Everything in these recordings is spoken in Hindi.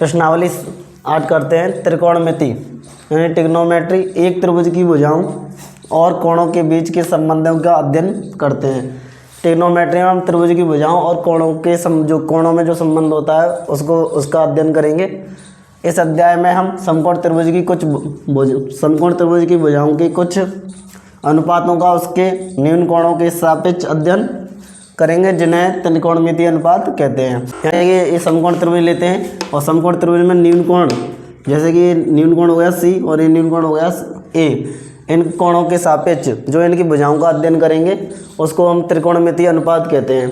प्रश्नावली 8 करते हैं। त्रिकोणमिति यानी ट्रिग्नोमेट्री एक त्रिभुज की भुजाओं और कोणों के बीच के संबंधों का अध्ययन करते हैं। ट्रिग्नोमेट्री में हम त्रिभुज की भुजाओं और कोणों के जो कोणों में जो संबंध होता है उसका अध्ययन करेंगे। इस अध्याय में हम समकोण त्रिभुज की भुजाओं की कुछ अनुपातों का उसके न्यून कोणों के सापेक्ष अध्ययन करेंगे, जिन्हें त्रिकोणमितीय अनुपात कहते हैं। यानी कि ये समकोण त्रिभुज लेते हैं और समकोण त्रिभुज में न्यून कोण, जैसे कि न्यून कोण हो गया सी और ये न्यून कोण हो गया ए, इन कोणों के सापेक्ष जो इनकी भुजाओं का अध्ययन करेंगे उसको हम त्रिकोणमितीय अनुपात कहते हैं।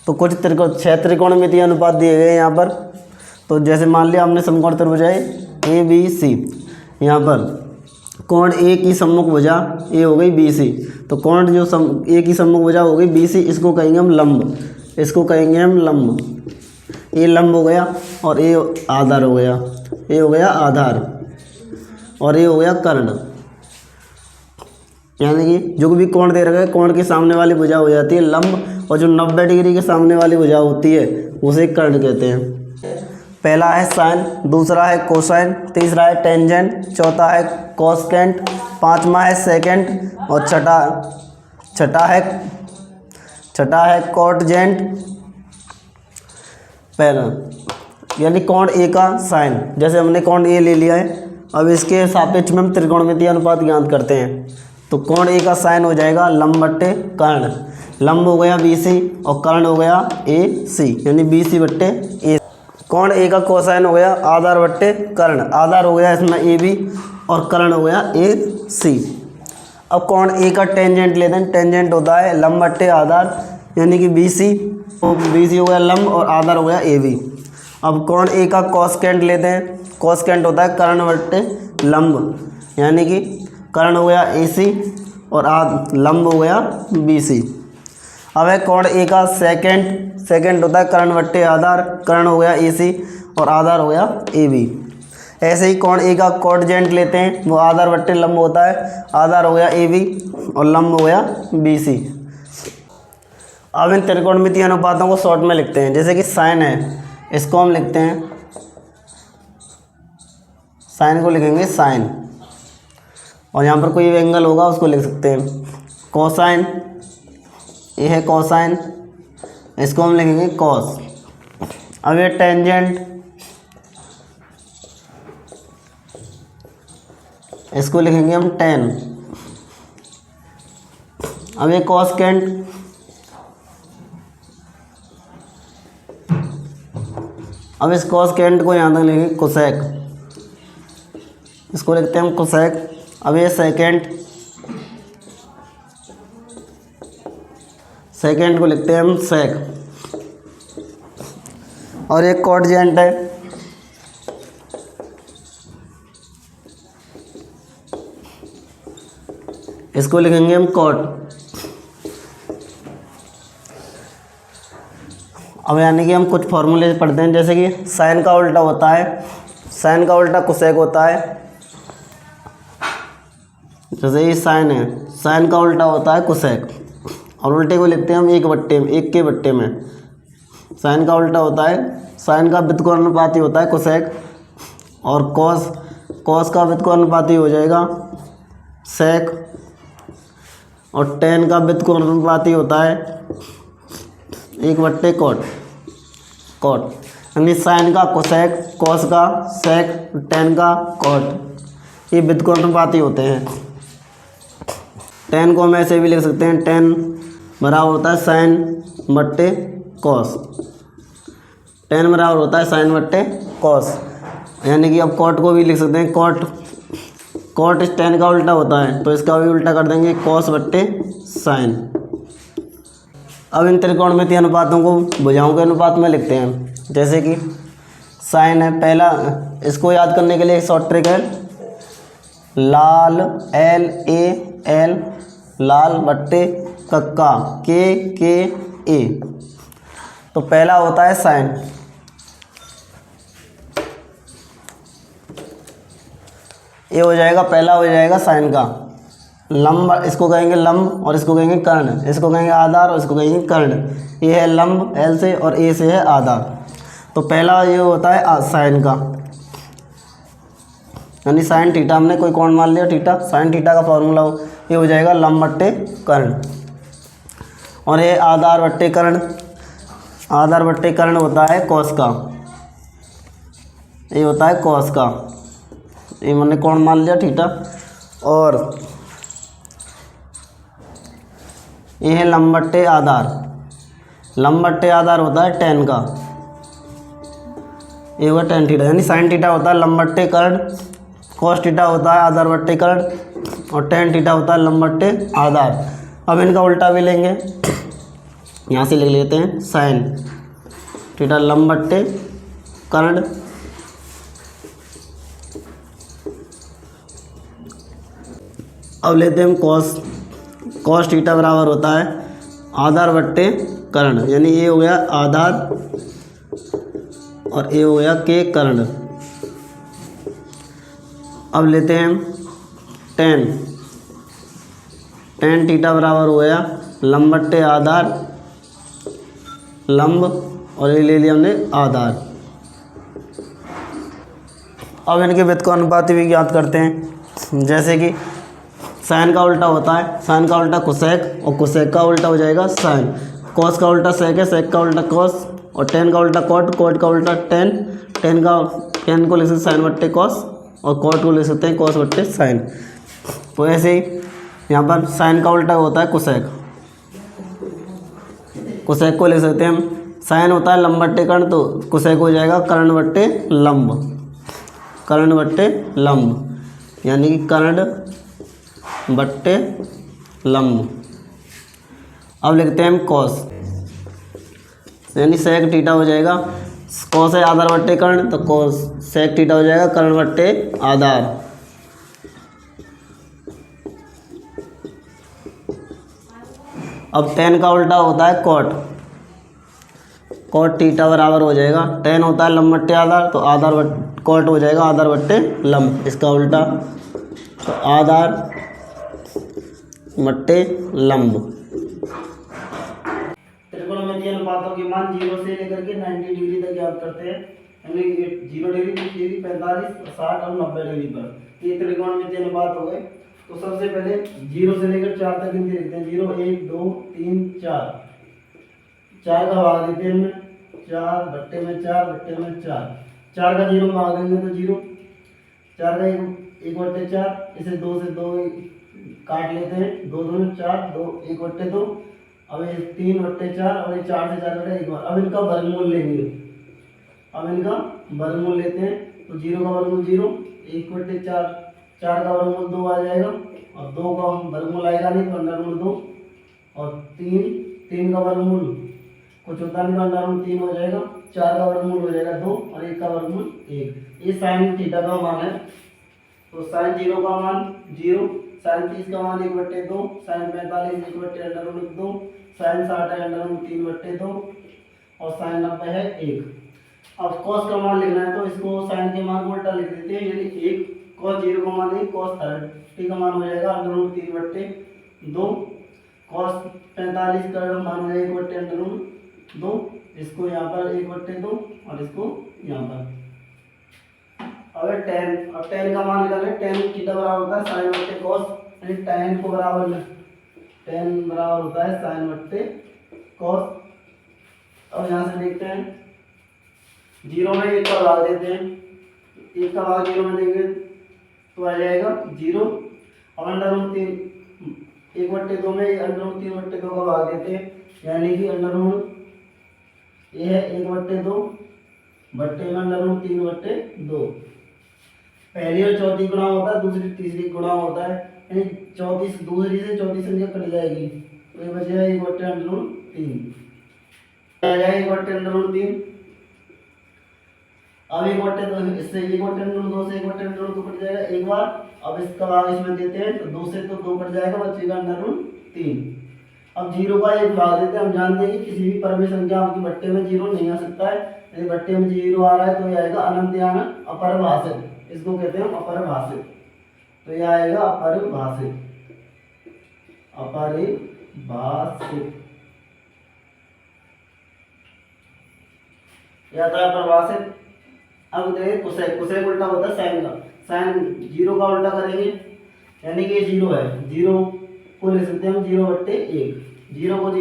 तो कुछ 6 त्रिकोणमितीय अनुपात दिए गए हैं यहाँ पर। तो जैसे मान लिया हमने समकोण त्रिभुज है ए बी सी, यहाँ पर कोण ए की सम्मुख भुजा ए हो गई बी सी, तो कोण जो ए की सम्मुख भुजा हो गई बी सी, इसको कहेंगे हम लंब, इसको कहेंगे हम लंब। ए लंब हो गया और ए आधार हो गया, ए हो गया आधार और ए हो गया कर्ण। यानी कि जो भी कोण दे रखा है कोण के सामने वाली भुजा हो जाती है लंब, और जो 90 डिग्री के सामने वाली भुजा होती है उसे कर्ण कहते हैं। पहला है साइन, दूसरा है कोसाइन, तीसरा है टेंजेंट, चौथा है कोसकेंट, पांचवा है सेकेंट और छठा है कोटजेंट। पहला यानी कोण ए का साइन, जैसे हमने कोण ए ले लिया है, अब इसके सापेक्ष में हम त्रिकोणमितीय अनुपात ज्ञात करते हैं। तो कोण ए का साइन हो जाएगा लंब बट्टे कर्ण, लंब हो गया बी सी और कर्ण हो गया ए सी, यानी बी सी बट्टे ए। कोण ए का कोसाइन हो गया आधार बट्टे कर्ण, आधार हो गया इसमें ए बी और कर्ण हो गया ए सी। अब कोण ए का टेंजेंट लेते हैं, टेंजेंट होता है लंब बट्टे आधार, यानी कि बी सी, तो बी सी हो गया लंब और आधार हो गया ए बी। अब कोण ए का कोसकेंट लेते हैं, कोसकेंट होता है कर्ण बट्टे लंब, यानी कि कर्ण हो गया ए सी और लंब हो गया बी सी। अब है कोण ए का सेकेंड होता है कर्ण बट्टे आधार, कर्ण हो गया ए सी और आधार हो गया ए बी। ऐसे ही कोण ए का कोटजेंट लेते हैं, वो आधार बट्टे लंब होता है, आधार हो गया ए बी और लंब हो गया बी सी। अब इन त्रिकोणमितीय अनुपातों को शॉर्ट में लिखते हैं। जैसे कि साइन है, इसको हम लिखते हैं, साइन को लिखेंगे साइन, और यहाँ पर कोई एंगल होगा उसको लिख सकते हैं। कोसाइन, ये है कोसाइन, इसको हम लिखेंगे कॉस। अब ये टेंजेंट, इसको लिखेंगे हम टेन। अब ये कोसकेंट, अब इस कोसकेंट को यहाँ तक लिखेंगे कोसेक, इसको लिखते हैं हम कोसेक। अब ये सेकेंड को लिखते हैं हम सेक। और एक कोटजेंट है, इसको लिखेंगे हम कोट। अब यानी कि हम कुछ फॉर्मूले पढ़ते हैं, जैसे कि साइन का उल्टा होता है, साइन का उल्टा कोसेक होता है। जैसे ये साइन है, साइन का उल्टा होता है कोसेक, और उल्टे को लिखते हैं हम एक के बट्टे में। साइन का उल्टा होता है, साइन का व्युत्क्रमानुपाती होता है कोसेक, और कॉस का व्युत्क्रमानुपाती हो जाएगा सेक, और टेन का व्युत्क्रमानुपाती होता है 1/कोट। यानी साइन का कोसेक, कॉस का सेक, टेन का कोट, ये व्युत्क्रमानुपाती होते हैं। टेन को हम ऐसे भी लिख सकते हैं, टेन बराबर होता है साइन बट्टे कॉस, टेन बराबर होता है साइन बट्टे कॉस। यानी कि अब कॉट को भी लिख सकते हैं, कॉट इस टेन का उल्टा होता है, तो इसका भी उल्टा कर देंगे कॉस बट्टे साइन। अब इन त्रिकोणमितीय अनुपातों को भुजाओं के अनुपात में लिखते हैं। जैसे कि साइन है, पहला इसको याद करने के लिए शॉर्ट ट्रिक है, लाल LAL, लाल बट्टे कक्का KKA। तो पहला होता है साइन, ये हो जाएगा, पहला हो जाएगा साइन का लंब, इसको कहेंगे लंब और इसको कहेंगे कर्ण, इसको कहेंगे आधार और इसको कहेंगे कर्ण। ये है लंब L से और A से है आधार। तो पहला ये होता है साइन का, यानी साइन थीटा, हमने कोई कोण मान लिया थीटा, साइन थीटा का फॉर्मूला ये हो जाएगा लंब बट्टे कर्ण। और ये आधार बट्टे कर्ण, आधार बट्टे कर्ण होता है कॉस का, ये होता है कॉस का, ये मैंने कोण मान लिया थीटा। और ये है लंब बट्टे आधार, लंब बट्टे आधार होता है टेन का, ये हुआ टेन थीटा, यानी साइन थीटा होता है लंब बट्टे कर्ण, कॉस थीटा होता है आधार बट्टे कर्ण, और टेन थीटा होता है लंब बट्टे आधार। अब इनका उल्टा भी लेंगे, यहाँ से लिख लेते हैं साइन थीटा लंब बट्टे कर्ण, अब लेते हैं हम कॉस, कॉस थीटा बराबर होता है आधार बट्टे कर्ण, यानी ये हो गया आधार और ये हो गया के कर्ण। अब लेते हैं हम टेन, टेन थीटा बराबर हो गया लंब बट्टे आधार, लंब और ये ले लिया हमने आधार। अब इनके व्युत्क्रम अनुपात भी ज्ञात करते हैं, जैसे कि साइन का उल्टा होता है, साइन का उल्टा कोसेक, और कोसेक का उल्टा हो जाएगा साइन, कॉस का उल्टा सेक है, सेक का उल्टा कॉस, और टेन का उल्टा कॉट, कॉट का उल्टा टेन, टेन को ले सकते साइन बट्टे कॉस, और कॉट को ले सकते हैं कॉस बट्टे साइन। तो ऐसे ही यहाँ पर साइन का उल्टा होता है कोसेक, कोसेक को ले सकते हैं हम, साइन होता है लंब बट्टे कर्ण, तो कोसेक हो जाएगा कर्ण बट्टे लंब, कर्ण बट्टे लंब, यानी कि कर्ण बट्टे लंब। अब लिखते हैं हम कॉस, यानी सेक थीटा हो जाएगा, कॉस है आधार बट्टे कर्ण, तो कॉस सेक थीटा हो जाएगा कर्ण बट्टे आधार। अब टेन का उल्टा होता है कॉट, कॉट थीटा बराबर हो जाएगा, टेन होता है लंब बट्टे आधार, तो आधार बट कॉट हो जाएगा आधार बट्टे लंब, इसका उल्टा, तो आधार बट्टे लंब। त्रिकोणमितीय अनुपातों के मान 0 से लेकर के 90 डिग्री तक ज्ञात करते हैं, यानी 0 डिग्री, 30 डिग्री, 45, 60 और 90 डिग्री पर, ये त्रिकोणमितीय अनुपात हो गए। तो सबसे पहले 0 से लेकर 4 तक गिनती लिखते हैं, 0 1 2 3 4, 4 का भाग देते हैं, 4 बट्टे में 4 बट्टे में 4, 4 का 0 भाग देंगे तो 0, 4 का 1 बट्टे 4, इसे 2 से 2 काट लेते हैं, 2 2 4, 2 1 बट्टे 2, अब ये 3 बट्टे 4, और ये 4 से 4 बटे 1 बार। अब इनका वर्गमूल लेंगे, अब इनका वर्गमूल लेते हैं, तो 0 का वर्गमूल 0, 1 बट्टे 4, 4 का वर्गमूल 2 आ जाएगा, और 2 का वर्गमूल आएगा नहीं तो अंडरमूल 2, और 3 का वर्गमूल कुछ होता नहीं तो अंडरमूल 3 हो जाएगा, 4 का वर्गमूल हो जाएगा 2, और 1 का वर्गमूल 1। ये साइन थीटा का मान है, तो साइन 0 का मान 0, साइन 30 का मान 1 बट्टे 2, साइन 45 1 बट्टे अंडरमूल 2, साइन 60 है अंडरमूल 3 बट्टे 2, और साइन 90 है 1। अब कॉस का मान लिखना है, तो इसको साइन के मान को उल्टा लिख देते हैं, यानी 1 कॉस 0 का मान 1, कॉस 30 का मान हो जाएगा अंडरमूल 3 बट्टे 2, कॉस 45 का मान हो जाएगा 1 बट्टे अंडरमूल 2, इसको यहाँ पर 1 बट्टे 2, और इसको यहाँ पर। अब टेन, अब टेन का मान निकालें, टेन थीटा बराबर होता है साइन बट्टे कॉस, यानी टेन को बराबर, टेन बराबर होता है साइन बट्टे कॉस। अब यहाँ से देखते हैं, 0 में 1 का भाग देते हैं, 1 का भाग 0 में देंगे तो आ जाएगा 0, और अंडरमूल 3, 1 बट्टे 2 में अंडरमूल 3 बट्टे 2 का भाग देते हैं, यानी कि अंडरमूल ये है 1 बट्टे 2 बट्टे में अंडरमूल 3 बट्टे 2। पहली और चौथी गुणा होता है, दूसरी तीसरी गुणा होता है, यानी चौथी दूसरी से चौथी संख्या कट जाएगी, तो ये बचेगा 1 बट्टे अंडरमूल 3, आ जाएगा 1 बट्टे अंडरमूल 3। अब 1 बट्टे 2, इससे 1 बट्टे अंडरमूल 2 से 1 बट्टे अंडरमूल 2 कट जाएगा एक बार। अब इसका भाग इसमें देते हैं, तो 2 से तो 2 कट जाएगा, बचेगा अंडरमूल 3। अब 0 का 1 भाग देते हैं, हम जानते हैं कि किसी भी परम संख्या आपकी बट्टे में 0 नहीं आ सकता है, यदि बट्टे में 0 आ रहा है तो ये आएगा अनंत यानी अपरिभाषित, इसको कहते हैं अपरिभाषित, तो यह आएगा अपरिभाषित, अपरिभाषित। ये आता है परिभाषित। अब देखिए कोसेक, कोसेक उल्टा होता है साइन का, साइन जीरो का उल्टा करेंगे, यानी कि ये जीरो है, जीरो को लिख सकते हैं हम जीरो बट्टे एक, जीरो को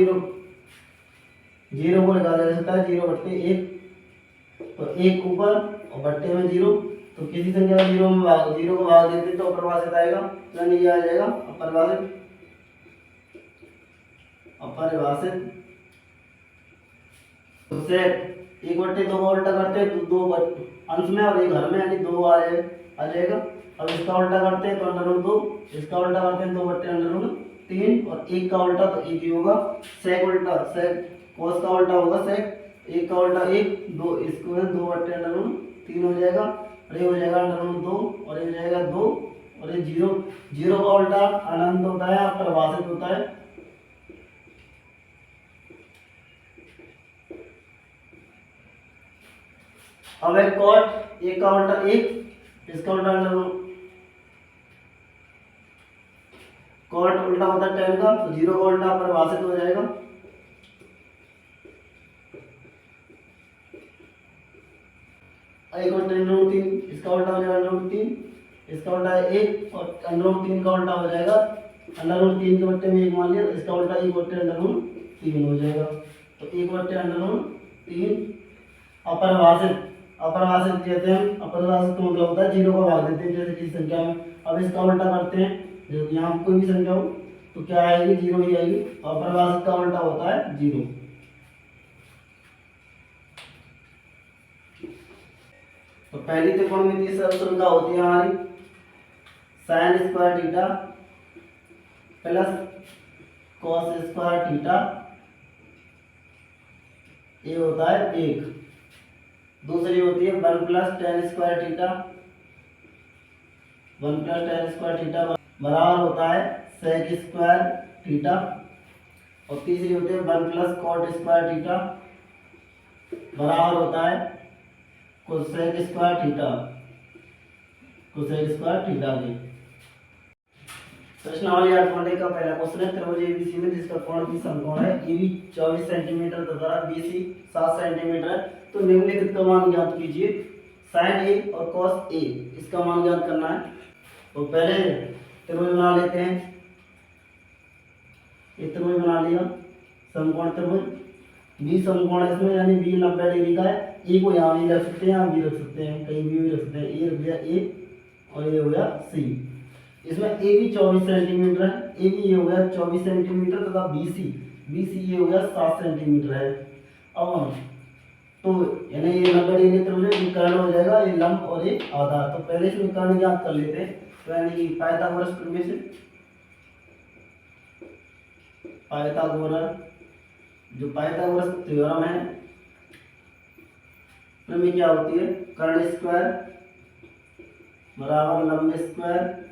लिखा जा सकता है जीरो बट्टे एक, तो एक ऊपर और बट्टे में जीरो, तो किसी संख्या का जीरो को भाग देते तो अपरिभाषित आएगा, यानी ये आ जाएगा अपरिभाषित। अपरिभाषित कोसेक एक बट्टे दो का उल्टा करते हैं तो दो अंश में और एक घर में, यानी दो आ जाएगा। अब इसका उल्टा करते हैं तो अंडर रूट दो, इसका उल्टा करते हैं दो बट्टे अंडर रूट तीन, और एक का उल्टा तो एक ही होगा। सेक उल्टा, सेक कोस का उल्टा होगा सेक, एक का उल्टा एक, दो इसको है दो बट्टे अंडर रूट तीन हो जाएगा, और ये हो जाएगा अंडर रूट दो, और ये हो जाएगा दो, और ये जीरो, जीरो का उल्टा अनंत होता है, अपरिभाषित होता है। अब एक कॉट, एक का उल्टा एक, इसका उल्टा अंडर रूट, कॉट उल्टा होता है टेन का, तो जीरो का उल्टा अपरिभाषित हो जाएगा। एक और अंडर रूट तीन, इसका उल्टा हो जाएगा अंडर रूट तीन, इसका उल्टा है एक, और अंडर रूट तीन का उल्टा हो जाएगा अंडर रूट तीन के बट्टे में एक मान लिया, तो इसका उल्टा एक बट्टे अंडर रूट तीन हो जाएगा, तो एक बट्टे अंडर रूट तीन। अपरिभाषित, अपरिभाषित कहते हैं, अपरिभाषित का मतलब होता है जीरो का भाग देते हैं जैसे किसी संख्या में। अब इसका उल्टा करते हैं, जो यहाँ कोई भी संख्या हो तो क्या आएगी, जीरो ही आएगी, तो अपरिभाषित का उल्टा होता है जीरो। तो पहली त्रिकोणमितीय संख्या होती है हमारी sine square theta plus cos square theta, ये होता है एक। दूसरी होती है one plus ten square theta, one plus ten square theta बराबर होता है सेक स्क्वायर थीटा, और तीसरी होती है one plus cot square theta बराबर होता है cosec square theta, cosec square theta की। प्रश्नावली 8 का पहला क्वेश्चन है, त्रिभुज एबीसी में जिसका कोण भी समकोण है, एबी 24 सेंटीमीटर तथा बीसी 7 सेंटीमीटर है, तो निम्नलिखित का मान ज्ञात कीजिए। साइन ए और कॉस ए, इसका मान ज्ञात करना है। तो पहले त्रिभुज बना लेते हैं, एक त्रिभुज बना लिया समकोण त्रिभुज, बी समकोण है इसमें, यानी बी 90 डिग्री का है। ए को यहाँ भी रख सकते हैं, यहाँ भी रख सकते हैं, कहीं भी रख सकते हैं, ए रख दिया ए, और ये हो गया सी। इसमें ए भी 24 सेंटीमीटर है, ए भी ये हो गया 24 सेंटीमीटर तथा बीसी ये हो गया 7 सेंटीमीटर है। अब तो यानी ये 90 डिग्री त्रिभुज में कर्ण हो जाएगा, ये लंब और ये आधार। तो पहले इसमें कर्ण ज्ञात कर लेते हैं, तो यानी कि पाइथागोरस प्रमेय से, पाइथागोरस जो पाइथागोरस थ्योरम है प्रमेय क्या होती है, कर्ण स्क्वायर बराबर लंब स्क्वायर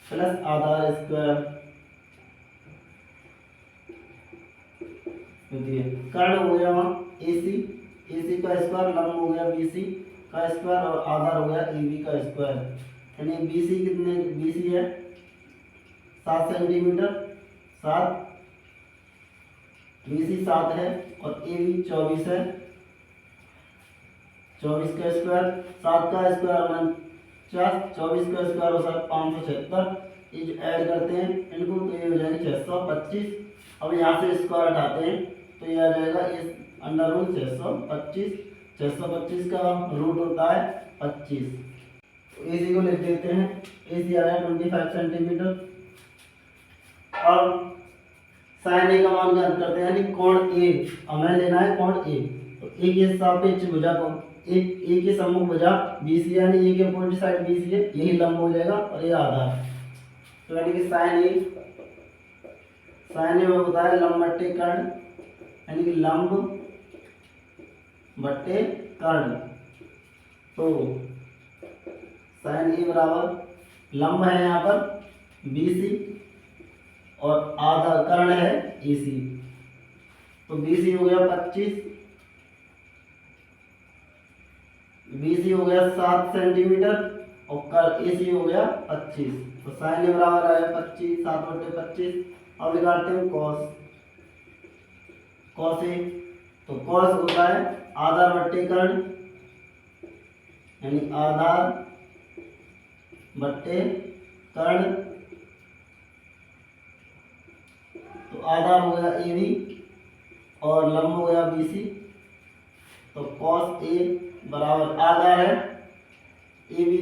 प्लस आधार स्क्वायर होती है। कर्ण हो गया वहाँ AC का स्क्वायर, लंब हो गया BC का स्क्वायर, और आधार हो गया AB का स्क्वायर। यानी BC कितने, BC है 7 सेंटीमीटर, 7 BC 7 है, और AB 24 है, 24 का स्क्वायर, 7 का स्क्वायर 49, 24 का स्क्वायर हो सकता 576, ये जो ऐड करते हैं इनको तो ये हो जाएगा 625। अब यहाँ से स्क्वायर हटाते हैं तो ये आ जाएगा इस अंडर रूट 625, 625 का रूट होता है 25। तो AC को लिख देते हैं, AC आ गया 25 सेंटीमीटर। अब साइन ए का मान ज्ञात करते हैं, यानी कोण ए हमें लेना है, कोण ए। तो ए के सापेक्ष भुजा को ए के सम्मुख भुजा BC, यानी ए के अपोजिट साइड BC है, यही लंब हो जाएगा, और ये आधार। तो यानी कि साइन ए में होता है लंब बट्टे कर्ण, यानी कि लंब बट्टे कर्ण। तो साइन ए बराबर लंब है यहाँ पर BC, और आधा कर्ण है AC। तो BC हो गया 25, BC हो गया 7 सेंटीमीटर, और AC हो गया 25। तो साइन ए बराबर है 25, 7/25। अब निकालते हैं कॉस ए, तो कॉस होता है आधार बट्टे कर्ण, यानी आधार बट्टे कर्ण। तो आधार हो गया ए बी और लंब हो गया बी सी। तो कॉस ए बराबर आधार है A B,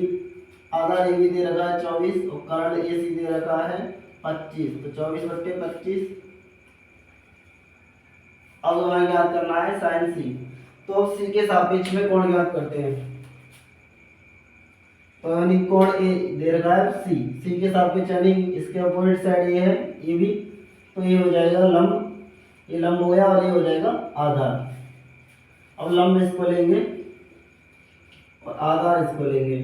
Aadhaar A B दे रखा है 24 और कर्ण ए सी दे रखा है 25। तो 24/25। अब हमें ज्ञात करना है साइन सी। तो सी के सापेक्ष में कोण ज्ञात करते हैं। तो यानी कोण ए दे रखा है सी, सी के सापेक्ष यानी इसके अपोजिट साइड ये है ए बी, तो ये हो जाएगा लंब, ये लंब हो गया और ये हो जाएगा आधार। अब लंब इसको लेंगे और आधार इसको लेंगे।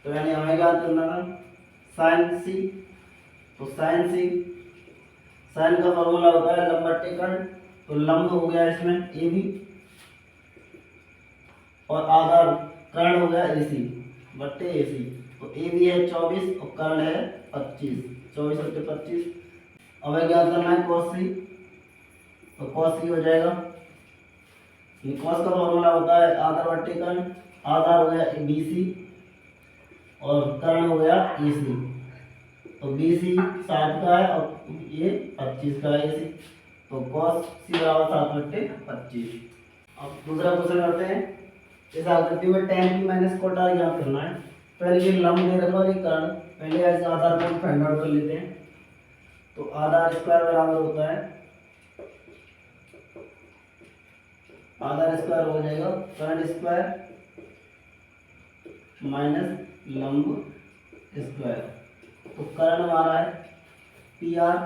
तो यानी हमें ज्ञात करना था साइन सी। तो साइन सी, साइन का फॉर्मूला होता है लंब बट्टे कर्ण। तो लंब हो गया इसमें ए बी और आधार कर्ण हो गया ए सी बट्टे ए सी। तो ए बी है 24 और कर्ण है 25, 24/25। अब ज्ञात करना है कॉस सी। तो कॉस सी हो जाएगा, कॉस का फॉर्मूला होता है आधार बट्टे कर्ण। आधार हो गया बी सी और कर्ण हो गया ए सी। तो बी सी 60 का है और ये 25 का है ए सी। तो कॉस सी बराबर 7/25। अब दूसरा क्वेश्चन करते हैं। इस आकृति में tan p minus cot r ज्ञात करना है। पहले ये लंब दे रखा और ये कर्ण, पहले ऐसे आधार को फाइंड आउट कर लेते हैं। तो आधार स्क्वायर बराबर होता है, आधार स्क्वायर हो जाएगा कर्ण स्क्वायर माइनस लंब स्क्वायर। तो कर्ण हमारा है पी आर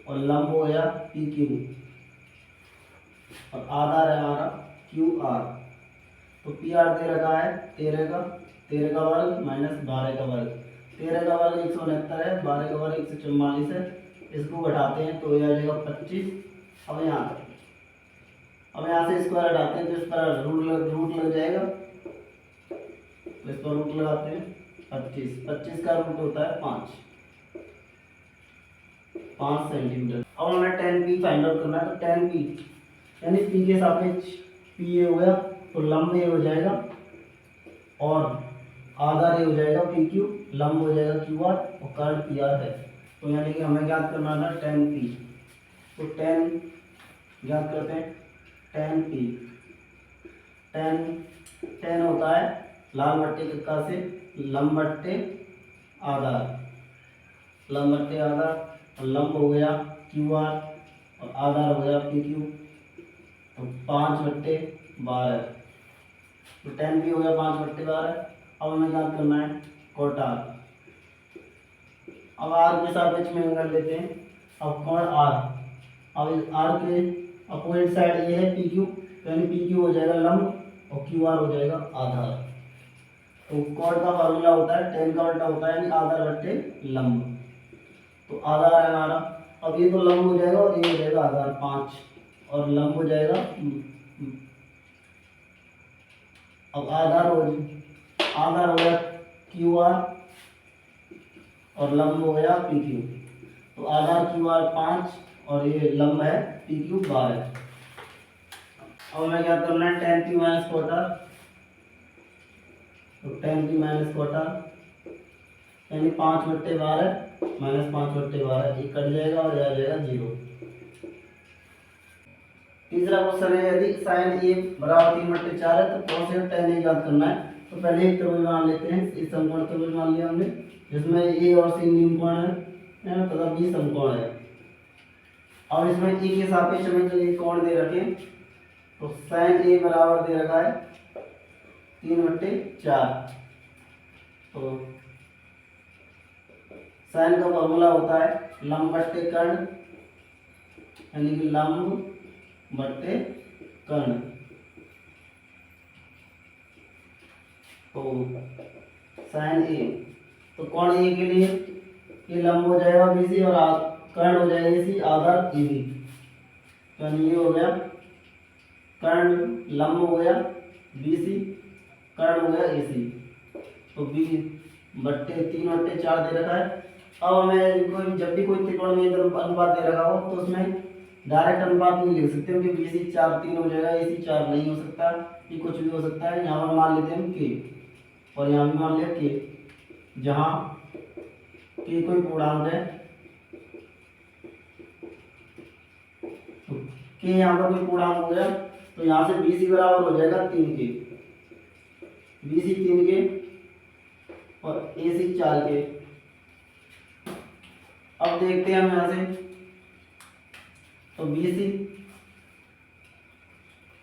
और लंब हो गया पी क्यू और आधार है हमारा क्यू आर। तो पी आर दे रखा है 13 का वर्ग माइनस 12 का वर्ग। 13 का वर्ग 169 है, 12 का वर्ग 144 है। इसको घटाते हैं तो ये आ जाएगा 25। अब यहाँ से स्क्वायर हटाते हैं तो इस पर रूट लग जाएगा। तो इस पर रूट लगाते हैं 25 का रूट होता है 5 सेंटीमीटर। अब हमें tan p फाइंड आउट करना है। तो tan p यानी p के सापेक्ष p ये हो गया, तो लंब ये हो जाएगा और आधार ये हो जाएगा पी क्यू, लंब हो जाएगा क्यू आर और कर्ण पी आर है। तो यानी कि हमें ज्ञात करना था tan p। तो tan ज्ञात करते हैं tan p। tan होता है लाल बट्टे कक्का से लंब बट्टे आधार, लंब बट्टे आधार और लंब हो गया क्यू आर और आधार हो गया पी क्यू। तो 5/12। तो tan p हो गया 5/12। अब हमें ज्ञात करना है कोट r। अब r के सापेक्ष में कर लेते हैं। अब कोण r, अब इस r के अपोजिट साइड ये है पी क्यू, यानी पी क्यू हो जाएगा लंब और क्यू आर हो जाएगा आधार। तो कोण का फार्मूला होता है tan का उल्टा होता है यानी आधार बट्टे लंब। तो आधार है हमारा, अब ये तो लंब हो जाएगा और ये हो जाएगा आधार 5 और लंब हो जाएगा। अब आधार हो गया क्यू आर और लंब हो गया पी क्यू। तो आधार क्यू आर 5 और ये लंब है पी क्यू 12। अब हमें क्या करना है tan p minus cot r। तो tan p minus cot r यानी 5/12 माइनस 5/12, ये कट जाएगा और यह आ जाएगा 0। तीसरा क्वेश्चन है यदि sin a बराबर 3/4 है तो cos a tan a ज्ञात करना है। तो पहले एक त्रिभुज मान लेते हैं। इस समकोण त्रिभुज मान लिया हमने जिसमें a और c निम्नकोण है तथा b समकोण है। और इसमें a के सापेक्ष में जो ये कोण दे रखे तो sin a बराबर दे रखा है 3/4। तो sin का फॉर्मूला होता है लंब बट्टे कर्ण, यानी कि लंब बट्टे कर्ण। तो sin a, तो कोण a के लिए ये लंब हो जाएगा BC और कर्ण हो जाएगा AC आधार AB। तो ये हो गया कर्ण लंब हो गया BC, कर्ण हो गया AC। तो B बट्टे 3/4 दे रखा है। अब हमें जब भी कोई त्रिकोण में अनुपात दे रखा हो तो उसमें डायरेक्ट अनुपात नहीं लिख सकते क्योंकि बी सी 4 3 हो जाएगा, ए सी 4 नहीं हो सकता, ये कुछ भी हो सकता है। यहाँ पर मान लेते हैं हम के, और यहाँ भी मान लिया के, जहाँ के कोई पूर्णांक है तो के यहाँ पर कोई पूर्णांक हो गया तो यहाँ से बी सी बराबर हो जाएगा 3 के, बी सी 3 के और ए सी 4 के। अब देखते हैं हम यहाँ से, तो बी सी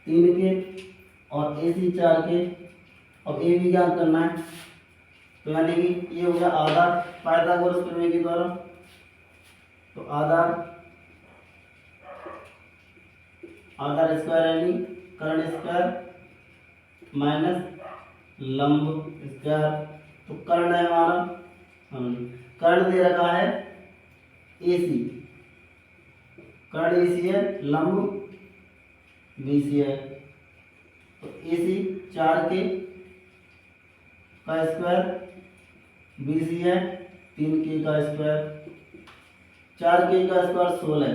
3 के और ए सी 4 के, अब ए भी ज्ञात करना है, तो यानी कि ये हो गया आधार पाइथागोरस प्रमेय के द्वारा। तो आधार स्क्वायर यानी कर्ण स्क्वायर माइनस लंब स्क्वायर। तो कर्ण है हमारा, कर्ण दे रखा है ए सी, कर्ण ए सी है, लंब बी सी है। तो ए सी 4 के का स्क्वायर, बी सी है 3 के का स्क्वायर, 4 के का स्क्वायर 16,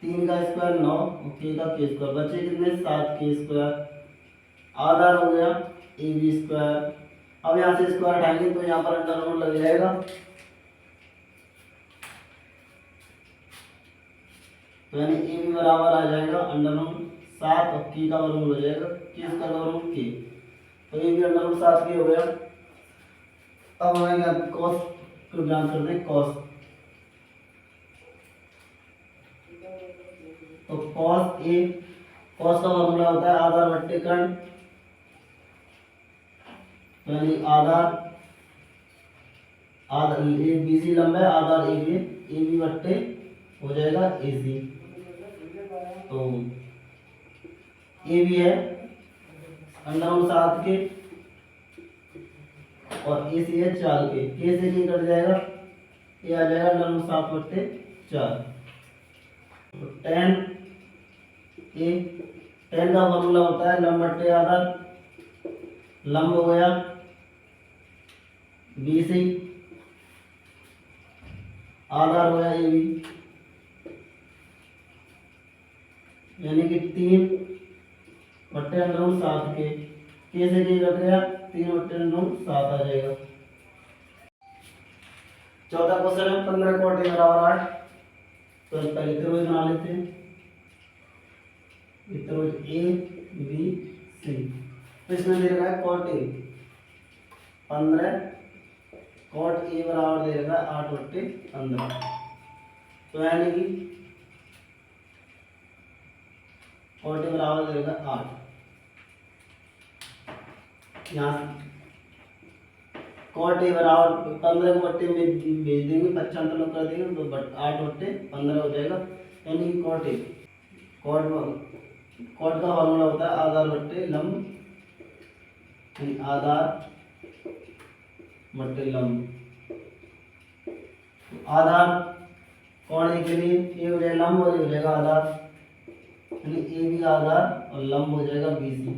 3 का स्क्वायर 9 और के का स्क्वायर, बचे कितने 7 के स्क्वायर। आधार हो गया ए बी स्क्वायर। अब यहाँ से स्क्वायर हटाएंगे तो यहाँ पर अंडर रूट लग जाएगा, तो यानी ए भी बराबर आ जाएगा अंडर रूट 7 और के का वर्गमूल हो जाएगा के स्क्वायर वर्गमूल के, तो ये भी अंडर रूट 7 के हो गया। अब हमें कॉस को ज्ञात करते हैं, कॉस। तो कॉस ए, कॉस का फॉर्मूला होता है आधार बट्टे कर्ण, तो यानी आधार ए बी सी लंबा है, आधार ए बी बट्टे हो जाएगा ए सी। तो ए बी है अंडर रूट 7 के और ए सी है 4 के से नहीं कट जाएगा, ये आ जाएगा अंडर रूट 7 बट्टे 4। तो टेन का फॉर्मूला होता है लंब बट्टे आधार, लंब हो गया बी सी, आधार हो गया ए बी, यानी कि 3 बट्टे अंडर रूट 7 के से के कट गया, 3 बट्टे अंडर रूट 7 आ जाएगा। चौथा क्वेश्चन है 15 कोट ए बराबर 8। तो पहले त्रिभुज बना लेते हैं, त्रिभुज ए बी सी। तो इसमें दे रखा है कोट ए 15, कोट ए बराबर दे रखा है 8 बट्टे 15। तो यानी कि कोट ए बराबर दे रखा है 8, यहाँ कोट ए बराबर 15 को बट्टे में भेज देंगे, 55 लोग कर देंगे तो 8 बट्टे 15 हो जाएगा। यानी कि कोट का फॉर्मूला होता है आधार बट्टे लंब, यानी आधार बट्टे लंब। आधार कोण ए के लिए ए हो जाएगा लंब और ए हो जाएगा आधार, यानी ए भी आधार और लंब हो जाएगा बी सी,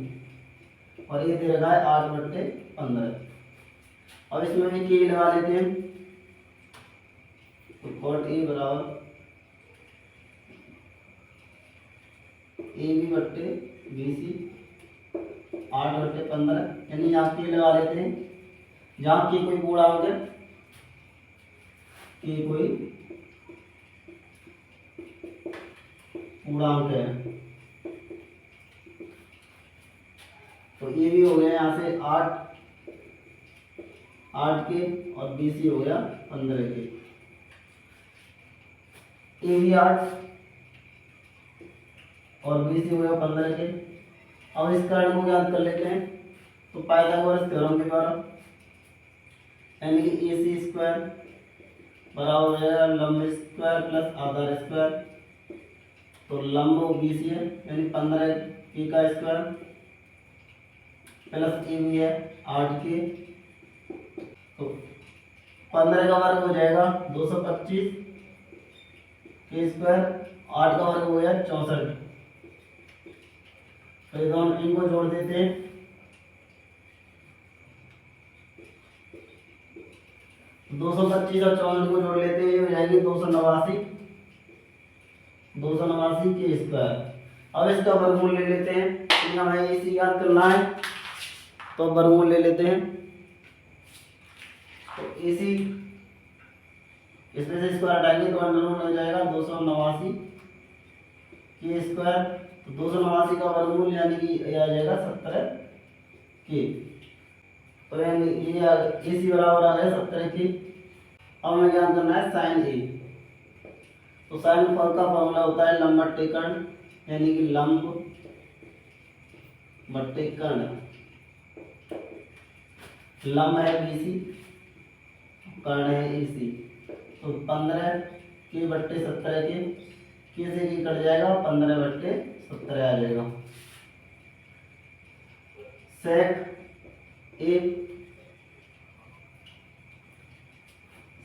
और ये दे रखा है 8 बट्टे 15। अब इसमें भी के लगा लेते हैं, तो कोट ए बराबर ए बी बट्टे बी सी 8 बट्टे 15, यानी यहाँ के लगा लेते हैं, जहाँ के कोई पूर्णांक है, के कोई पूर्णांक है। तो ये भी हो गया यहाँ से 8 के और बी सी हो गया 15 के, ए भी 8 और बी सी हो गया 15 के। अब इस कर्ण को ज्ञात कर लेते हैं, तो पाइथागोरस थ्योरम के द्वारा, यानी कि ए सी स्क्वायर बराबर हो जाएगा लंब स्क्वायर प्लस आधार स्क्वायर। तो लंब बी सी है यानी 15 के का स्क्वायर प्लस ए बी है 8 के, तो 15 का वर्ग हो जाएगा 225 के स्क्वायर, 8 का वर्ग हो गया 64। तो ये दोनों इनको जोड़ देते हैं, तो 225 और 64 को जोड़ लेते हैं, ये हो जाएंगे 289। 289 के स्क्वायर। अब इसका वर्गमूल ले लेते हैं, क्योंकि हमें इसी याद करना है, तो वर्गमूल ले लेते हैं। तो इसी इसमें से स्क्वायर हटाएंगे तो अंडर रूट हो जाएगा 289 के स्क्वायर। तो 289 का वर्गमूल यानी कि ये आ जाएगा 17 के। तो यानी ये इसी बराबर आ गया 17 के। अब हमें ज्ञान करना है साइन ए। तो साइन का फॉर्मूला होता है लंब बट्टे कर्ण, यानी कि लंब बट्टे कर्ण। लंब है बीसी, कर्ण है एसी। तो 15 के बट्टे 17 के से की कट जाएगा, 15 बट्टे 17 आ जाएगा। सेक ए,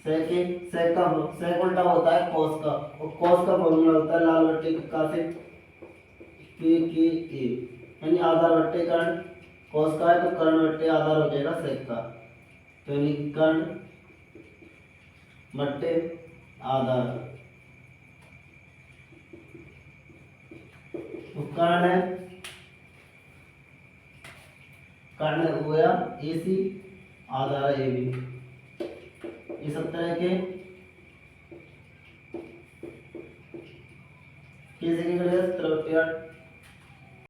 सेक उल्टा होता है कॉस का, और कॉस का फॉर्मूला होता है लाल बट्टे का से के ए, यानी आधार बट्टे कर्ण। कॉस का है तो कर्ण बट्टे आधार हो जाएगा सेक का, तो यानी कर्ण बट्टे आधार। तो कर्ण हो गया एसी, आधार ए बी। ये 17 के कैसे की करेगा 17 बट्टे 8,